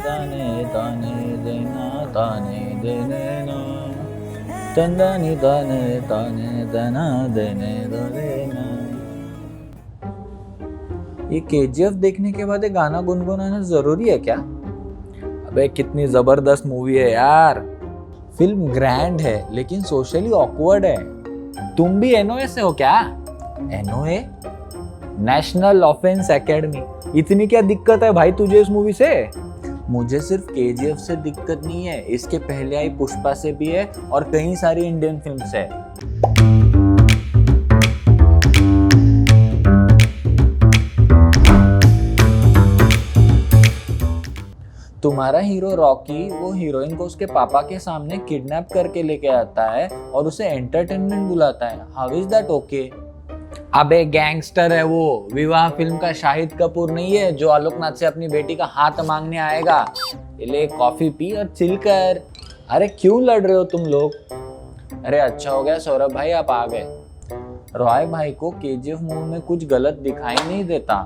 ताने ताने देना ताने देने ना तंदानी ताने ताने तना देने दो देना। ये केजीएफ देखने के बाद ये गाना गुनगुनाना जरूरी है क्या? अबे कितनी जबरदस्त मूवी है यार। फिल्म ग्रैंड है लेकिन सोशली ऑकवर्ड है। तुम भी एनओए से हो क्या? एनओए? National Offence Academy. इतनी क्या दिक्कत है भाई तुझे इस मूवी से? मुझे सिर्फ केजीएफ से दिक्कत नहीं है, इसके पहले आई पुष्पा से भी है और कई सारी इंडियन फिल्म्स है। तुम्हारा हीरो रॉकी वो हीरोइन को उसके पापा के सामने किडनैप करके लेके आता है और उसे एंटरटेनमेंट बुलाता है। How is that okay? अबे गैंगस्टर है वो, विवाह फिल्म का शाहिद कपूर नहीं है जो आलोकनाथ से अपनी बेटी का हाथ मांगने आएगा। ले कॉफी पी और चिल कर। अरे क्यों लड़ रहे हो तुम लोग? अरे अच्छा हो गया सौरभ भाई आप आ गए। रॉय भाई को केजीएफ मूवी में कुछ गलत दिखाई नहीं देता।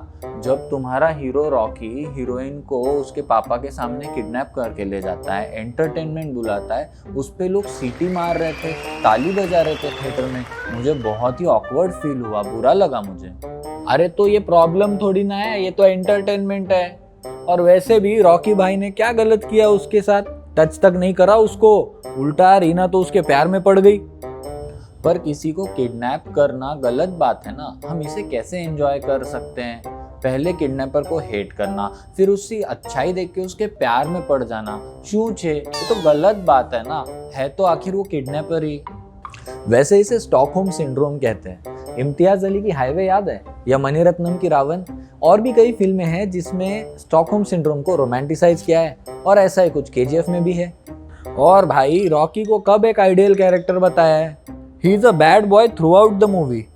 जब तुम्हारा हीरो रॉकी हीरोइन को उसके पापा के सामने किडनैप करके ले जाता है, एंटरटेनमेंट बुलाता है, उस पे लोग सीटी मार रहे थे, ताली बजा रहे थे थिएटर में। मुझे बहुत ही ऑकवर्ड फील हुआ, बुरा लगा मुझे। अरे तो ये प्रॉब्लम थोड़ी ना है, ये तो एंटरटेनमेंट है। और वैसे भी रॉकी भाई ने क्या गलत किया उसके साथ? टच तक नहीं करा उसको, उल्टा रीना तो उसके प्यार में पड़ गई। पर किसी को किडनैप करना गलत बात है ना, हम इसे कैसे एंजॉय कर सकते हैं? पहले किडनैपर को हेट करना, फिर उसकी अच्छाई देख के उसके प्यार में पड़ जाना, छूछे, ये तो गलत बात है ना। है तो आखिर वो किडनैपर ही। वैसे इसे स्टॉकहोम सिंड्रोम कहते हैं। इम्तियाज अली की हाईवे याद है, या मणिरत्नम की रावण? और भी कई फिल्में हैं जिसमें स्टॉकहोम सिंड्रोम को रोमांटिसाइज किया है, और ऐसा ही कुछ केजीएफ में भी है। और भाई रॉकी को कब एक आइडियल कैरेक्टर बताया है? He is a bad boy through out the movie.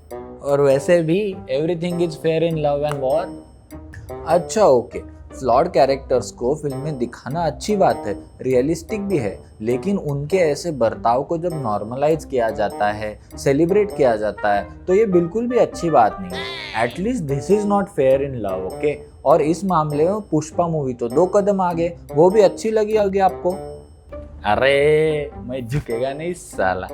और वैसे भी everything is fair in love and war. अच्छा ओके, फ्लॉड कैरेक्टर्स को फिल्म में दिखाना अच्छी बात है, रियलिस्टिक भी है, लेकिन उनके ऐसे बर्ताव को जब नॉर्मलाइज किया जाता है, सेलिब्रेट किया जाता है, तो ये बिल्कुल भी अच्छी बात नहीं है। At least this is not fair in love, okay? और इस मामले में पुष्पा मूवी तो 2 कदम आगे, वो भी अच्छी लगी होगी आपको। अरे मैं झुकेगा नहीं साला।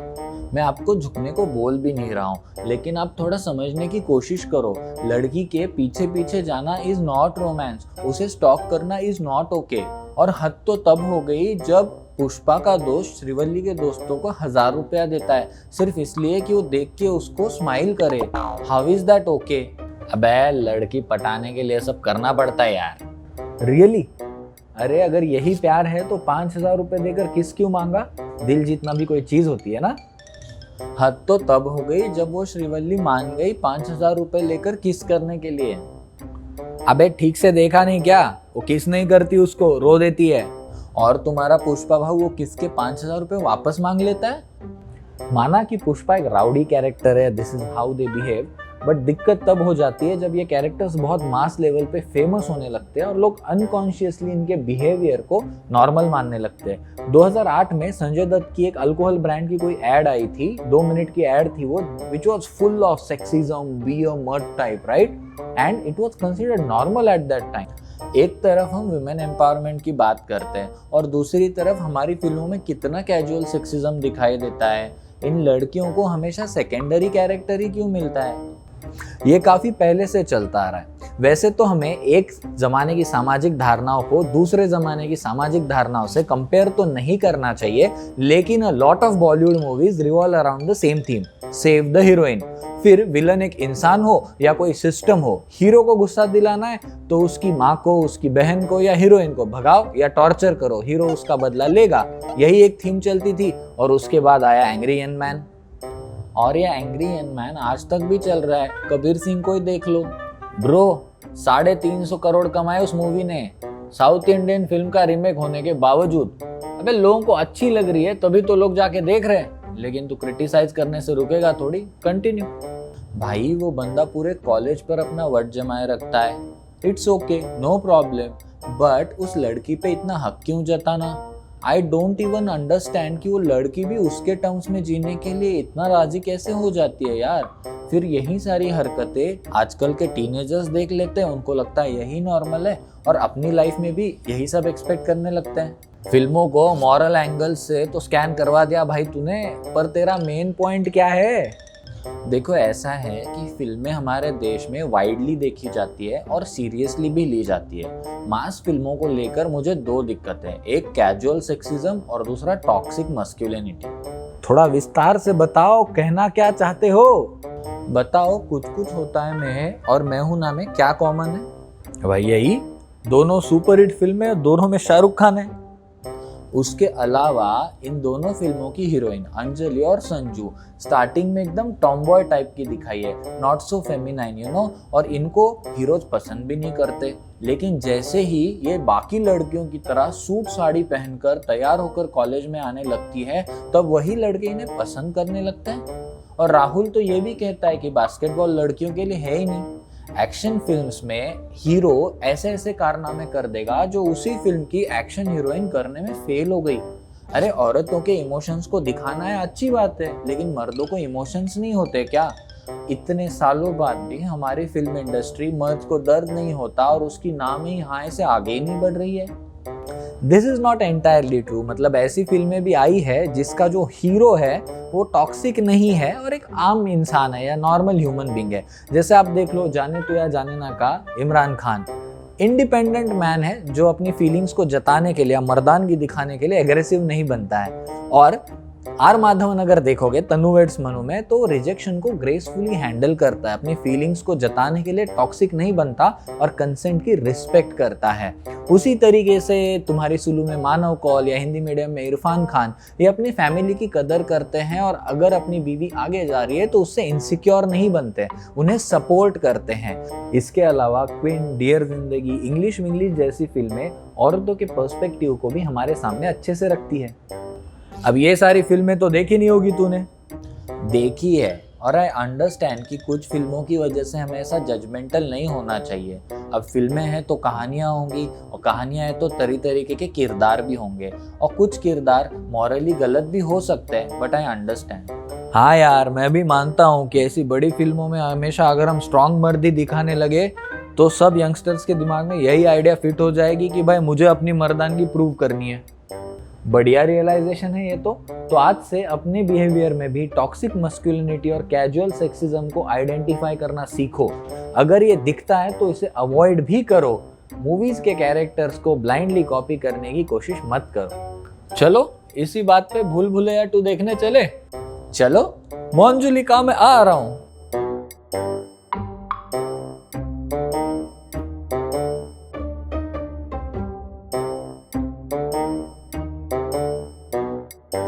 मैं आपको झुकने को बोल भी नहीं रहा हूँ, लेकिन आप थोड़ा समझने की कोशिश करो। लड़की के पीछे पीछे जाना इज नॉट रोमांस, उसे स्टॉक करना इज नॉट ओके। और हद तो तब हो गई जब पुष्पा का दोस्त श्रीवल्ली के दोस्तों को 1000 रुपया देता है सिर्फ इसलिए कि वो देख के उसको स्माइल करे। How is that okay? अबे लड़की पटाने के लिए सब करना पड़ता है यार। रियली? अरे अगर यही प्यार है तो 5000 रुपए देकर किस क्यों मांगा? दिल जीतना भी कोई चीज होती है ना। हद तो तब हो गई जब वो श्रीवल्ली मान गई 5000 रुपए लेकर किस करने के लिए। अबे ठीक से देखा नहीं क्या? वो किस नहीं करती, उसको रो देती है। और तुम्हारा पुष्पा भाऊ वो किसके 5000 रुपए वापस मांग लेता है। माना कि पुष्पा एक राउडी कैरेक्टर है, this is how they behave, but दिक्कत तब हो जाती है जब ये कैरेक्टर्स बहुत मास लेवल पे फेमस होने लगते हैं और लोग अनकॉन्शियसली इनके बिहेवियर को नॉर्मल मानने लगते हैं। 2008 में संजय दत्त की एक अल्कोहल ब्रांड की कोई एड आई थी, 2 मिनट की एड थी वो, which was full of sexism, beer, मर्ड type, right? And it was considered normal at that time. एक तरफ हम वुमेन एम्पावरमेंट की बात करते हैं और दूसरी तरफ हमारी फिल्मों में कितना कैजुअल सेक्सिज्म दिखाई देता है। इन लड़कियों को हमेशा सेकेंडरी कैरेक्टर ही क्यों मिलता है? ये काफी पहले से चलता आ रहा है। वैसे तो हमें एक जमाने की सामाजिक धारणाओं को दूसरे जमाने की सामाजिक धारणाओं से कंपेयर तो नहीं करना चाहिए, लेकिन a lot of Bollywood movies revolve around the same theme, save the heroine. फिर विलन एक इंसान हो या कोई सिस्टम हो, हीरो को गुस्सा दिलाना है तो उसकी माँ को, उसकी बहन को या हीरोइन को भगाओ या टॉर्चर करो, हीरो उसका बदला लेगा। यही एक थीम चलती थी। और उसके बाद आया एंग्री यंग मैन, और ये एंग्री यंग मैन आज तक भी चल रहा है। कबीर सिंह को ही देख लो ब्रो, 350 करोड़ कमाए उस मूवी ने, साउथ इंडियन फिल्म का रीमेक होने के बावजूद। अबे लोगों को अच्छी लग रही है तभी तो लोग जाके देख रहे हैं, लेकिन तू क्रिटिसाइज करने से रुकेगा थोड़ी, कंटिन्यू। भाई वो बंदा पूरे कॉलेज पर अपना वट जमाए रखता है, it's okay, no problem, but उस लड़की पे इतना हक क्यों जताना? आई डोंट इवन अंडरस्टैंड कि वो लड़की भी उसके टर्म्स में जीने के लिए इतना राजी कैसे हो जाती है यार। फिर यही सारी हरकतें आजकल के टीनेजर्स देख लेते हैं, उनको लगता है यही नॉर्मल है और अपनी लाइफ में भी यही सब एक्सपेक्ट करने लगते हैं। फिल्मों को मॉरल एंगल से तो स्कैन करवा दिया भाई तूने, पर तेरा मेन पॉइंट क्या है? देखो ऐसा है कि फिल्में हमारे देश में वाइडली देखी जाती है और सीरियसली भी ली जाती है। मास फिल्मों को लेकर मुझे दो दिक्कतें हैं, एक कैजुअल सेक्सिज्म और दूसरा टॉक्सिक मस्कुलिनिटी। थोड़ा विस्तार से बताओ, कहना क्या चाहते हो? बताओ, कुछ कुछ होता है मैं और मैं हूं ना में क्या कॉमन है? भाई यही, दोनों सुपरहिट फिल्में, दोनों में शाहरुख खान है। उसके अलावा इन दोनों फिल्मों की हीरोइन अंजलि और संजू स्टार्टिंग में एकदम टॉमबॉय टाइप की दिखाई है, not so feminine you know, और इनको हीरोज पसंद भी नहीं करते। लेकिन जैसे ही ये बाकी लड़कियों की तरह सूट साड़ी पहनकर तैयार होकर कॉलेज में आने लगती है, तब वही लड़के इन्हें पसंद करने लगते हैं। और राहुल तो ये भी कहता है कि बास्केटबॉल लड़कियों के लिए है ही नहीं। एक्शन फिल्म्स में हीरो ऐसे ऐसे कारनामे कर देगा जो उसी फिल्म की एक्शन हीरोइन करने में फेल हो गई। अरे औरतों के इमोशंस को दिखाना है अच्छी बात है, लेकिन मर्दों को इमोशंस नहीं होते क्या? इतने सालों बाद भी हमारी फिल्म इंडस्ट्री मर्द को दर्द नहीं होता और उसकी नाम ही हाय से आगे ही नहीं बढ़ रही है। This is not entirely true, मतलब ऐसी फिल्में भी आई है जिसका जो हीरो है वो टॉक्सिक नहीं है और एक आम इंसान है या नॉर्मल ह्यूमन बीइंग है। जैसे आप देख लो जाने तो या जाने ना का इमरान खान, इंडिपेंडेंट मैन है जो अपनी फीलिंग्स को जताने के लिए या मर्दानगी दिखाने के लिए एग्रेसिव नहीं बनता है। और आर माधवन अगर देखोगे तनु वेड्स मनु में, तो रिजेक्शन को ग्रेसफुली हैंडल करता है, अपनी फीलिंग्स को जताने के लिए टॉक्सिक नहीं बनता और कंसेंट की रिस्पेक्ट करता है। उसी तरीके से तुम्हारी सुलू में मानव कौल या हिंदी मीडियम में इरफान खान, ये अपनी फैमिली की कदर करते हैं और अगर अपनी बीवी आगे जा रही है तो उससे इनसिक्योर नहीं बनते, उन्हें सपोर्ट करते हैं। इसके अलावा क्वीन, डियर जिंदगी, इंग्लिश विंग्लिश जैसी फिल्में औरतों के पर्सपेक्टिव को भी हमारे सामने अच्छे से रखती है। अब ये सारी फिल्में तो देखी नहीं होगी तूने? देखी है, और आई अंडरस्टैंड कि कुछ फिल्मों की वजह से हमें ऐसा जजमेंटल नहीं होना चाहिए। अब फिल्में हैं तो कहानियाँ होंगी, और कहानियाँ हैं तो तरह तरीके के किरदार भी होंगे, और कुछ किरदार मॉरली गलत भी हो सकते हैं, बट आई अंडरस्टैंड। हाँ यार, मैं भी मानता हूँ कि ऐसी बड़ी फिल्मों में हमेशा अगर हम स्ट्रॉन्ग मर्दी दिखाने लगे तो सब यंगस्टर्स के दिमाग में यही आइडिया फिट हो जाएगी कि भाई मुझे अपनी मर्दानगी प्रूव करनी है। बढ़िया रियलाइजेशन है ये तो आज से अपने बिहेवियर में भी टॉक्सिक मस्कुलिनिटी और कैजुअल सेक्सिज्म को आइडेंटिफाई करना सीखो। अगर ये दिखता है तो इसे अवॉइड भी करो। मूवीज के कैरेक्टर्स को ब्लाइंडली कॉपी करने की कोशिश मत करो। चलो इसी बात पे भूल भुलैया 2 देखने चले। चलो मोंजुलिका में आ रहा हूँ।